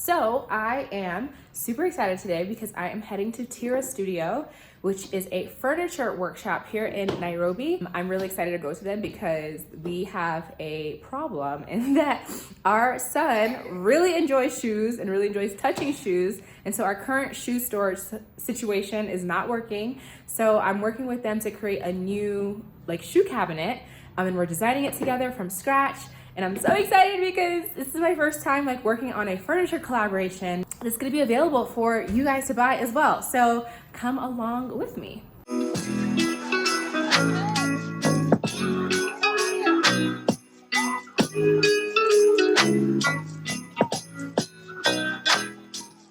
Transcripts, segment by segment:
So I am super excited today because I am heading to TIRA Studio, which is a furniture workshop here in Nairobi. I'm really excited to go to them because we have a problem in that our son really enjoys shoes and really enjoys touching shoes. And so our current shoe storage situation is not working. So I'm working with them to create a new shoe cabinet, and we're designing it together from scratch. And I'm so excited because this is my first time working on a furniture collaboration that's gonna be available for you guys to buy as well. So come along with me.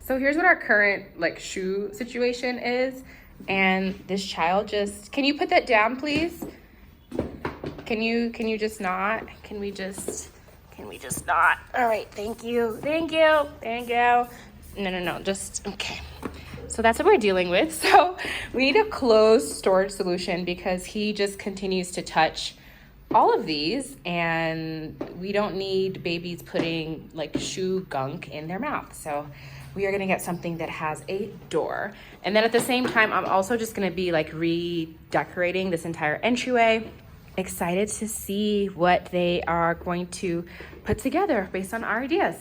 So here's what our current shoe situation is. And this child just, can you put that down, please? Can you just not? Can we just not? All right, thank you. No, just, okay. So that's what we're dealing with. So we need a closed storage solution because he just continues to touch all of these, and we don't need babies putting shoe gunk in their mouth. So we are gonna get something that has a door. And then at the same time, I'm also just gonna be redecorating this entire entryway. Excited to see what they are going to put together based on our ideas.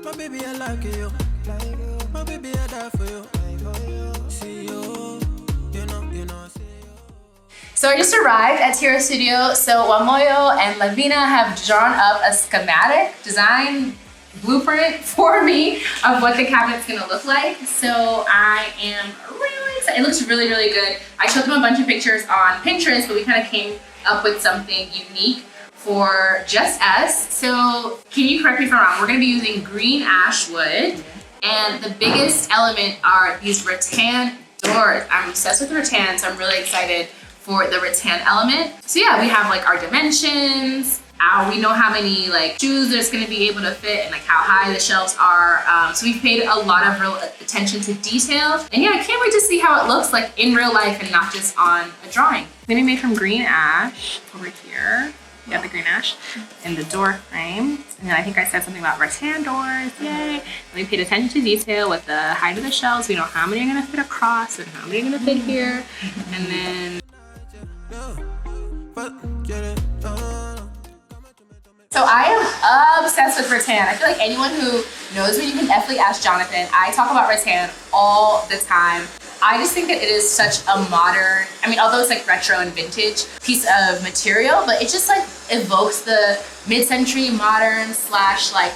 My baby, I like you. My baby, I die for you. See you, you know. So I just arrived at TIRA Studio. So Wamoyo and Lavina have drawn up a schematic design blueprint for me of what the cabinet's gonna look like. So I am really excited. It looks really, really good. I showed them a bunch of pictures on Pinterest, but we kind of came up with something unique for just us. So can you correct me if I'm wrong? We're gonna be using green ash wood, and the biggest element are these rattan doors. I'm obsessed with rattan, so I'm really excited for the rattan element. So yeah, we have our dimensions. We know how many shoes there's gonna be able to fit and how high the shelves are. So we've paid a lot of real attention to detail. And yeah, I can't wait to see how it looks in real life and not just on a drawing. It's gonna be made from green ash over here. You got the green ash in the door frame. And then I think I said something about rattan doors, yay. And we paid attention to detail with the height of the shelves. We know how many are gonna fit across and how many are gonna fit here. And then, so I am obsessed with rattan. I feel like anyone who knows me, you can definitely ask Jonathan. I talk about rattan all the time. I just think that it is such a modern, although it's retro and vintage piece of material, but it just evokes the mid-century modern /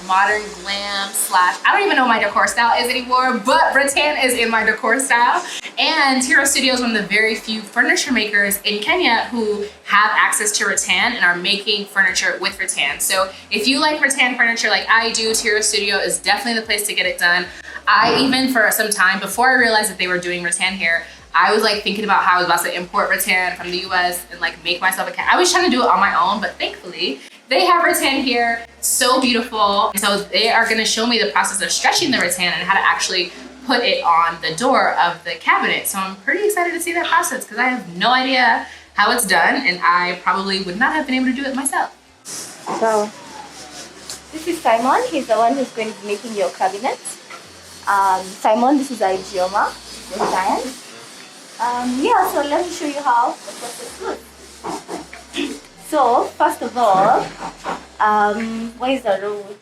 modern glam / I don't even know what my decor style is anymore, but rattan is in my decor style. And TIRA Studio is one of the very few furniture makers in Kenya who have access to rattan and are making furniture with rattan. So if you like rattan furniture like I do, TIRA Studio is definitely the place to get it done. I even for some time, before I realized that they were doing rattan here, I was thinking about how I was about to import rattan from the US and make myself a I was trying to do it on my own, but thankfully they have rattan here, so beautiful. And so they are gonna show me the process of stretching the rattan and how to actually put it on the door of the cabinet. So I'm pretty excited to see that process because I have no idea how it's done, and I probably would not have been able to do it myself. So this is Simon. He's the one who's going to be making your cabinet. Simon, this is Ijeoma, the client. Yeah, so let me show you how the process goes. So first of all, what is the root?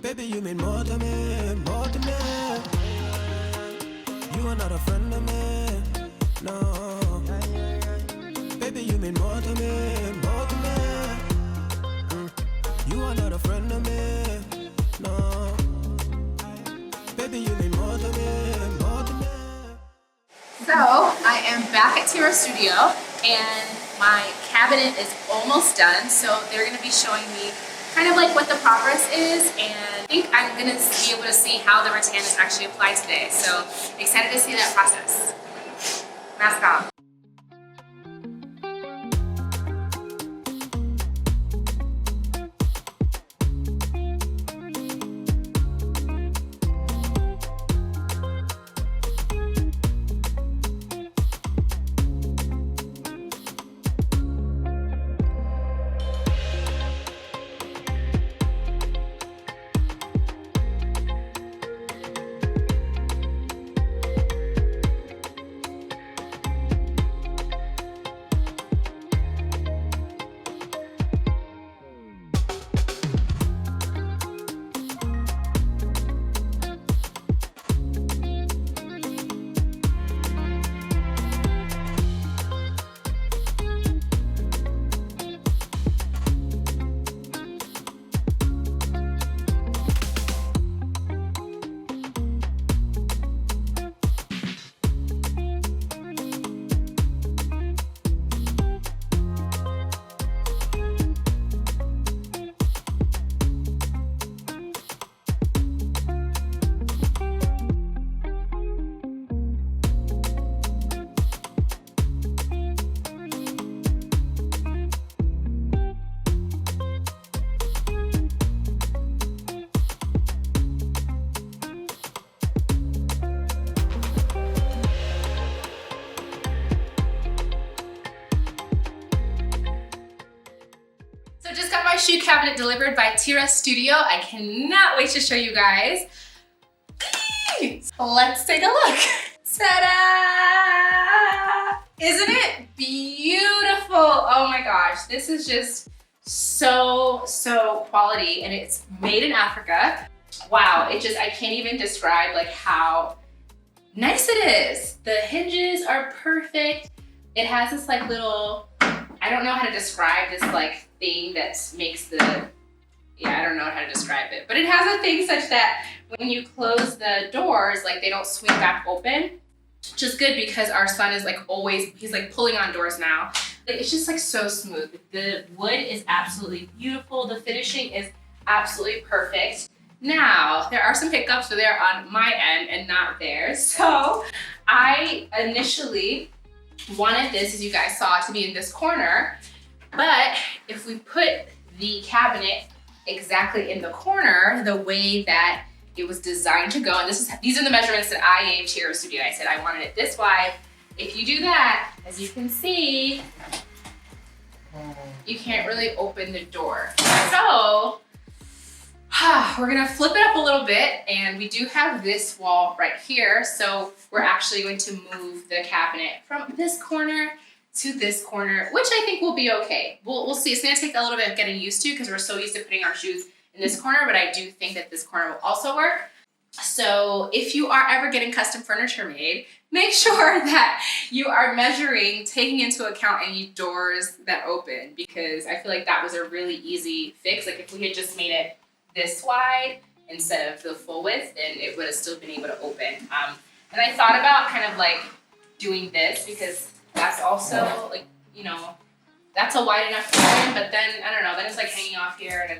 Baby, you mean more to me, more to me. You are not a friend of me, no. Baby, you mean more to me, more to me. You are not a friend of me, no. Baby, you mean more to me, more to me. So I am back at TIRA Studio, and my cabinet is almost done. So they're gonna be showing me kind of what the progress is, and I think I'm gonna be able to see how the rattan is actually applied today. So excited to see that process. Mask off. shoe cabinet delivered by TIRA Studio. I cannot wait to show you guys. Let's take a look. Ta-da! Isn't it beautiful? Oh my gosh, this is just so quality, and it's made in Africa. Wow, I can't even describe like how nice it is. The hinges are perfect. It has this like little, I don't know how to describe this like thing that makes the, I don't know how to describe it, but it has a thing such that when you close the doors, like they don't swing back open, which is good because our son is like always, he's like pulling on doors now. It's just like so smooth. The wood is absolutely beautiful. The finishing is absolutely perfect. Now, there are some hiccups there on my end and not theirs. So I initially wanted this, as you guys saw, to be in this corner. But if we put the cabinet exactly in the corner, the way that it was designed to go, and these are the measurements that I gave TIRA Studio. I said I wanted it this wide. If you do that, as you can see, you can't really open the door. So we're gonna flip it up a little bit, and we do have this wall right here. So we're actually going to move the cabinet from this corner to this corner, which I think will be okay. We'll see. It's gonna take a little bit of getting used to because we're so used to putting our shoes in this corner, but I do think that this corner will also work. So if you are ever getting custom furniture made, make sure that you are measuring, taking into account any doors that open, because I feel like that was a really easy fix. Like if we had just made it this wide instead of the full width, then it would have still been able to open. And I thought about kind of like doing this because that's also like, you know, that's a wide enough open, but then I don't know, then it's like hanging off here and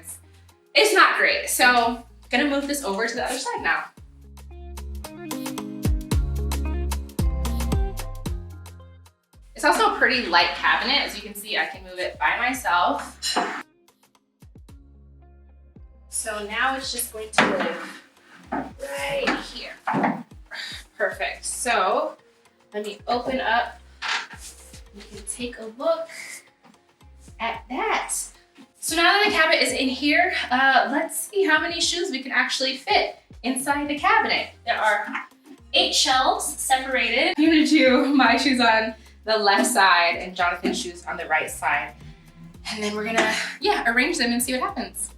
it's not great. So gonna move this over to the other side now. It's also a pretty light cabinet. As you can see, I can move it by myself. So now it's just going to live right here. Perfect. So let me open up. You can take a look at that. So now that the cabinet is in here, let's see how many shoes we can actually fit inside the cabinet. There are 8 shelves separated. I'm gonna do my shoes on the left side and Jonathan's shoes on the right side. And then we're gonna, arrange them and see what happens.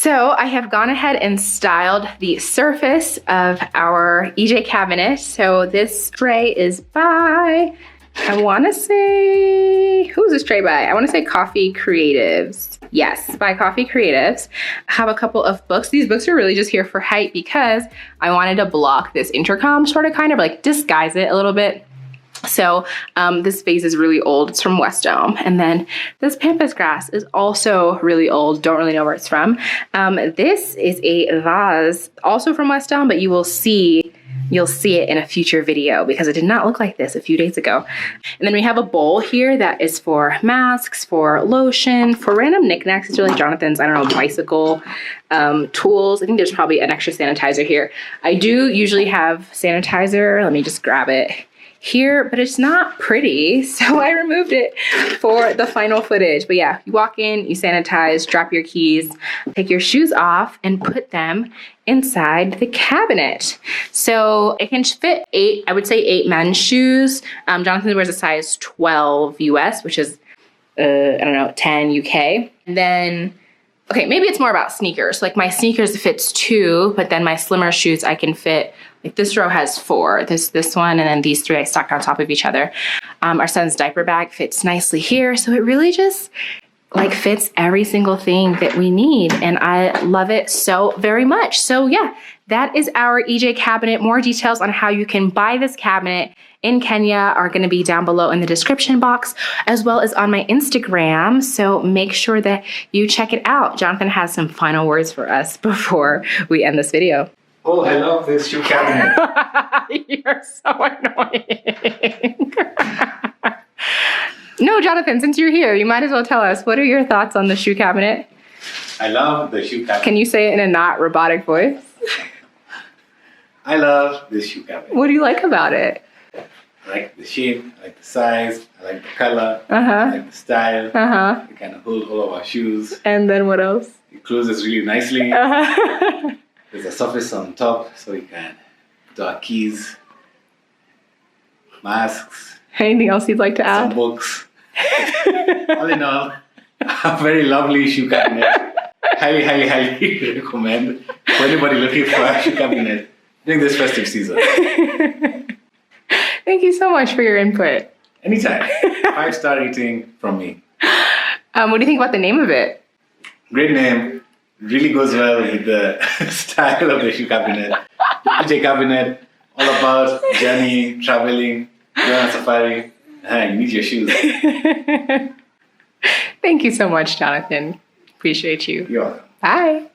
So I have gone ahead and styled the surface of our EJ cabinet. So this tray is by, I wanna say, who's this tray by? I wanna say Coffee Creatives. Yes, by Coffee Creatives. I have a couple of books. These books are really just here for height because I wanted to block this intercom, sort of kind of like disguise it a little bit. So this vase is really old. It's from West Elm. And then this pampas grass is also really old. Don't really know where it's from. This is a vase also from West Elm, but you'll see it in a future video because it did not look like this a few days ago. And then we have a bowl here that is for masks, for lotion, for random knickknacks. It's really Jonathan's, I don't know, bicycle tools. I think there's probably an extra sanitizer here. I do usually have sanitizer. Let me just grab it here, but it's not pretty, so I removed it for the final footage. But yeah, you walk in, you sanitize, drop your keys, take your shoes off, and put them inside the cabinet. So it can fit 8, I would say 8 men's shoes. Jonathan wears a size 12 US, which is, I don't know, 10 UK. And then, okay, maybe it's more about sneakers. Like my sneakers fits 2, but then my slimmer shoes I can fit, like this row has 4. This one, and then these 3 I stacked on top of each other. Our son's diaper bag fits nicely here. So it really just like fits every single thing that we need. And I love it so very much. So yeah, that is our EJ cabinet. More details on how you can buy this cabinet in Kenya are going to be down below in the description box, as well as on my Instagram. So make sure that you check it out. Jonathan has some final words for us before we end this video. Oh, I love this shoe cabinet. You're so annoying. No, Jonathan, since you're here, you might as well tell us, what are your thoughts on the shoe cabinet? I love the shoe cabinet. Can you say it in a not robotic voice? I love this shoe cabinet. What do you like about it? I like the shape, I like the size, I like the color, Uh-huh. I like the style. Uh-huh. It kind of holds all of our shoes. And then what else? It closes really nicely. Uh-huh. There's a surface on top so we can put our keys, masks, Anything else you'd like to some add? books. All in all, a very lovely shoe cabinet. Highly, highly, highly recommend for anybody looking for a shoe cabinet during this festive season. Thank you so much for your input. Anytime. 5-star rating from me. What do you think about the name of it? Great name. Really goes well with the style of the shoe cabinet. EJ cabinet, all about journey, traveling, going on safari. You need your shoes. Thank you so much, Jonathan. Appreciate you. You're welcome. Bye.